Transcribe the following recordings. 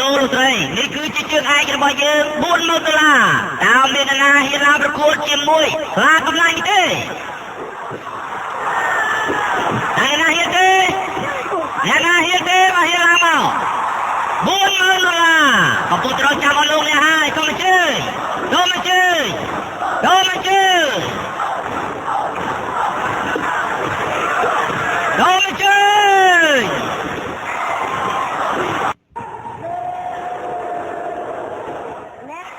លោកលោកស្រីនេះគឺជាជើងឯករបស់យើង$40000តើមានអ្នកណាហ៊ានឡើងប្រកួតជាមួយខ្លាកម្លាំងទេអ្នកណាហ៊ានទេអ្នកណាហ៊ានទេមកហ៊ានឡើងមក$40000កំពុងត្រូវចាំអស់លោកនេះហើយសូមអញ្ជើញសូមអញ្ជើញសូមអញ្ជើញសូមអញ្ជើញ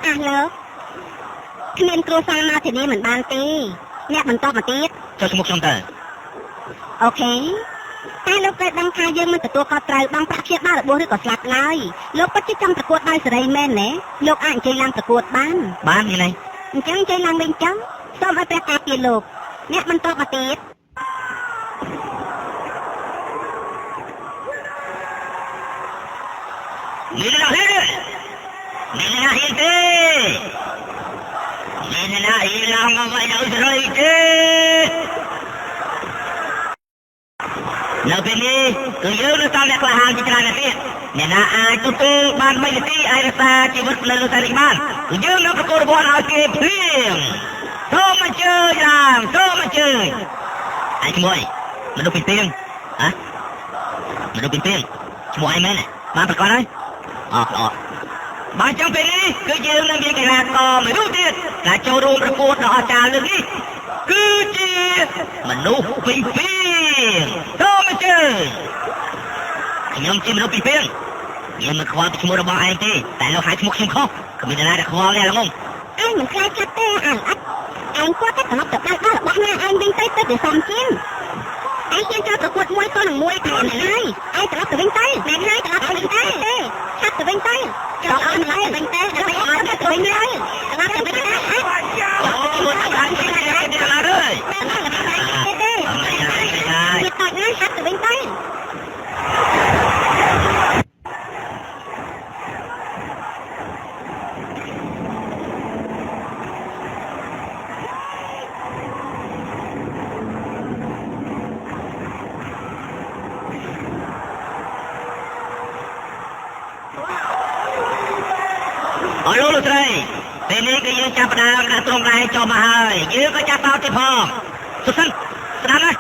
អះលោកគ្មានគ្រូសាស្ត្រមកទីនេះមិនបានទេអ្នកបន្តមកទៀតចុះឈ្មោះខ្ញុំទៅអូខេតែលោកត្រូវដឹងថាយើងមិនទទួលខុសត្រូវបង់ប្រាក់ព្យាបាលរបស់ឬក៏ស្លាប់ឡើយលោកពិតជាចង់ប្រកួតដោយសេរីមែនទេលោកអាចអញ្ជើញឡើងប្រកួតបានមានន័យអញ្ចឹងអញ្ជើញឡើងវិញចុះសូមឲ្យព្រះការពារលោកអ្នកបន្តមកទៀតមានអ្នកហ៊ានទេមានអ្នកហ៊ានទេមានអ្នកហ៊ានឡើងមកឲ្យដល់ស្រីទេនៅពេលនេះគឺយើងនឹងតាមអ្នកក្លាហានជាច្រើនណាស់ទៀតអ្នកណាអាចទទួលបាន3នាទីអាចរក្សាជីវិតនៅលើតារីបានគឺយើងនឹងប្រកួតរង្វាន់ឲ្យគេភ្លាមសូមអញ្ជើញឡើងសូមអញ្ជើញឯឈ្មោះអីមនុស្សពីទៀងហ៎មនុស្សពីទៀងឈ្មោះអីមែនបានប្រកបហើយអត់បានចឹងពេលនេះគឺយើងនឹងមានកីឡាករមួយរូបទៀតដែលចូលរួមប្រកួតដ៏អស្ចារ្យលើកនេះគឺជាមនុស្សពីទៀងសូមអញ្ជើញខ្ញុំជាមនុស្សពីទៀងខ្ញុំមិនខ្វល់ពីឈ្មោះរបស់ឯងទេតែលោកហៅឈ្មោះខ្ញុំខុសគ្មាននរណាដែលខ្វល់ទេល្ងងឯងមិនខ្លាចចាត់ទេអញអត់ឯងគាត់តែត្រឡប់ទៅដល់របស់ណាឯងវិញទៅវាសំជាងឯងជាចូលប្រកួតមួយក៏នឹងមួយតែណាហើយឯងត្រឡប់ទៅវិញទៅណែហើយត្រឡប់ទៅវិញទៅឆាប់ទៅវិញទៅត្រឡប់ទៅវិញទៅដល់ឯងអត់ទៅវិញហើយត្រឡប់ទៅវិញទៅអូអត់បានទេណាហើយវាតោចណាស់ឆាប់ទៅវិញទៅអរលោកលោកស្រីពេលនេះគឺយើងចាប់ផ្ដើមដាក់ទ្រង់ដៃចុះមកហើយយើងក៏ចាប់បោតទៀតផងសុសិនស្ដាប់ណា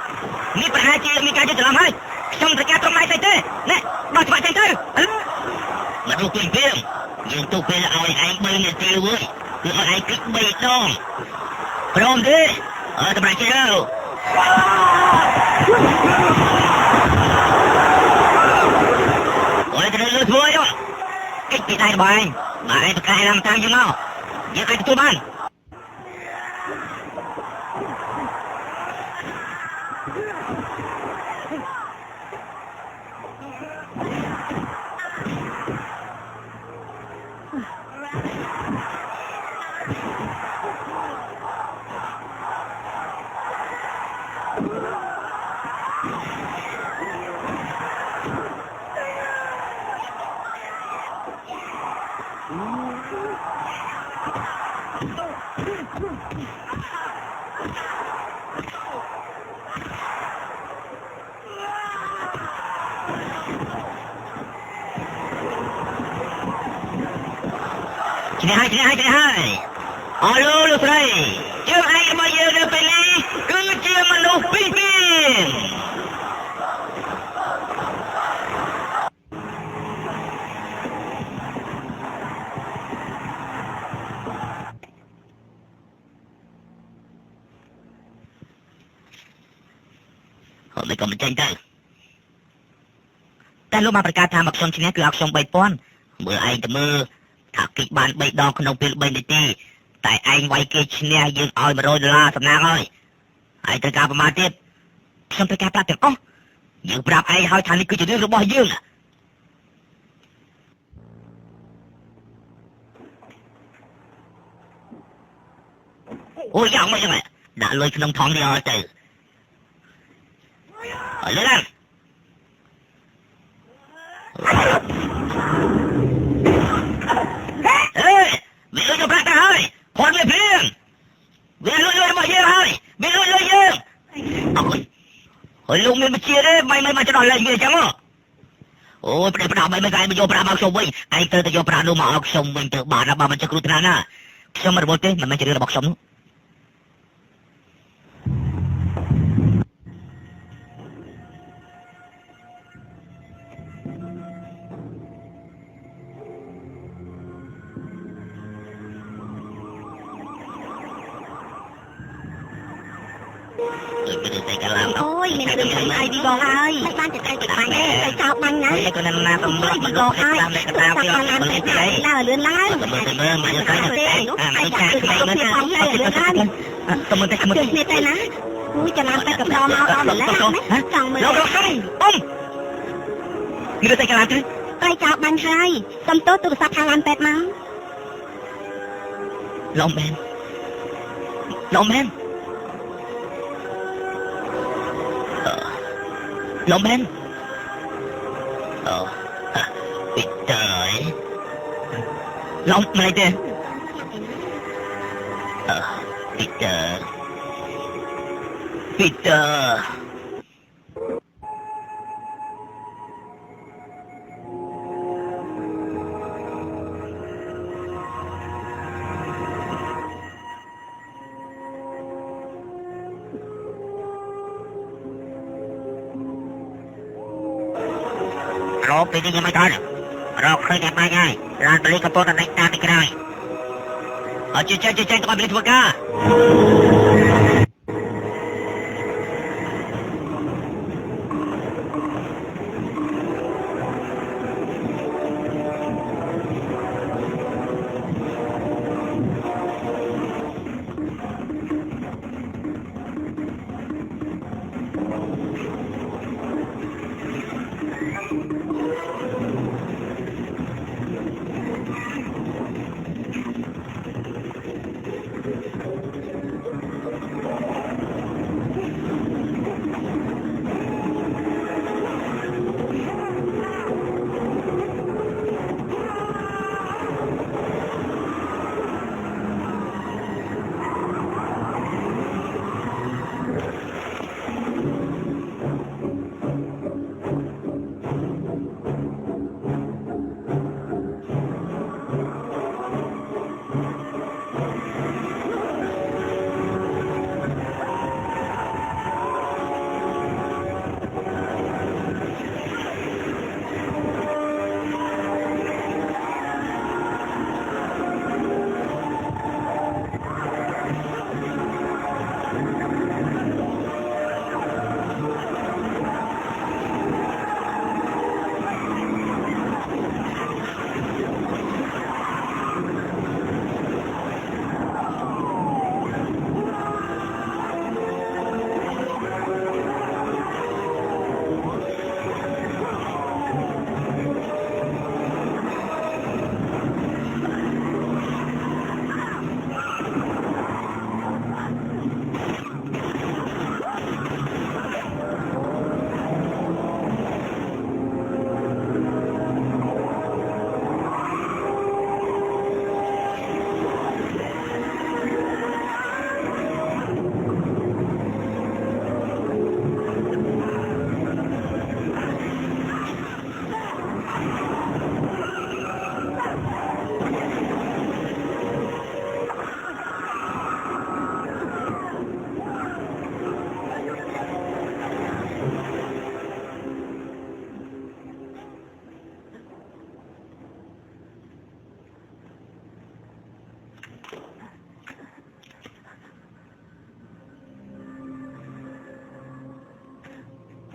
នេះប្រហែលជាមានការយល់ច្រឡំហើយខ្ញុំត្រូវការទ្រង់ដៃស្អីទេណែបោះច្បាប់ចេញទៅមកលោកពីពីយើងទុកពេលឲ្យឯង3នាទីវើយគឺឲ្យឯងគិត3ដងព្រមទេតម្រៃជិះទៅអូយទៅលើធ្វើអីកិច្ចពីដៃរបស់ឯងបើឯងប្រកាសឡើងតាមយើងមកយើងអាចទទួលបានឆ្នេះហើយអរលោកស្រីជើងឯករបស់យើងនៅពេលនេះគឺជាមនុស្សពីរពីរមិនក៏មិនចេញទៅតែលោកបានប្រកាសថាមកខ្ញុំឈ្នះគឺឲ្យខ្ញុំ3000មើលឯងទៅមើលថាគិតបាន3ដងក្នុងពេល3នាទីតែឯងវាយគេឈ្នះយើងឲ្យ$100សំណាងហើយឯងត្រូវការប្រមាណទៀតខ្ញុំត្រូវការប្រាប់ទាំងអស់យើងប្រាប់ឯងហើយថានេះគឺជារឿងរបស់យើងអូយយ៉ាងម៉េចដាក់លុយក្នុងថងនេះឲ្យទៅអើលើឡើងមានលុយទៅប្រាក់ទៅហើយគាត់វាព្រៀងវាលុយរបស់យើងហើយវាលុយយើងអើយលោកមានបញ្ជាទេមិនមកចដោះលេងវាអញ្ចឹង អូយប្រដាប់មិនគេមកយកប្រាក់មកខ្ញុំវិញឯងត្រូវតែយកប្រាក់នោះមកឲ្យខ្ញុំវិញទៅបានបើមិនជាគ្រូថ្នាក់ណាខ្ញុំមិនរវល់ទេមិនមែនជារឿងរបស់ខ្ញុំនោះតែកាឡាអូយមានរឿងអីពីបងហើយបានតែទៅបាញ់ទេទៅចោលបាញ់ណាឯក៏ណាសម្រាប់មកលោកតាមលេខតាពីមិនលេខអីឡើងលឿនឡើងមើលមកទៅទេអាចាស់មិនមើលទៅមិនតែខ្ញុំនេះទៅណាអូយចាំតែកំដរមកដល់ម្លេះចង់មើលលោករកសុំអ៊ំនេះទៅកាឡាទៅទៅចោលបាញ់ហើយសុំទូរស័ព្ទខាងឡានពេទ្យមកឡំមែនLong Ben. Peter. Long mày đây. Peter. Rốt đi như mấy con rốt khơi đẹp mai ngay lan beli kapot dan naik tadi kerai. Chơi tụi con beli thua ca.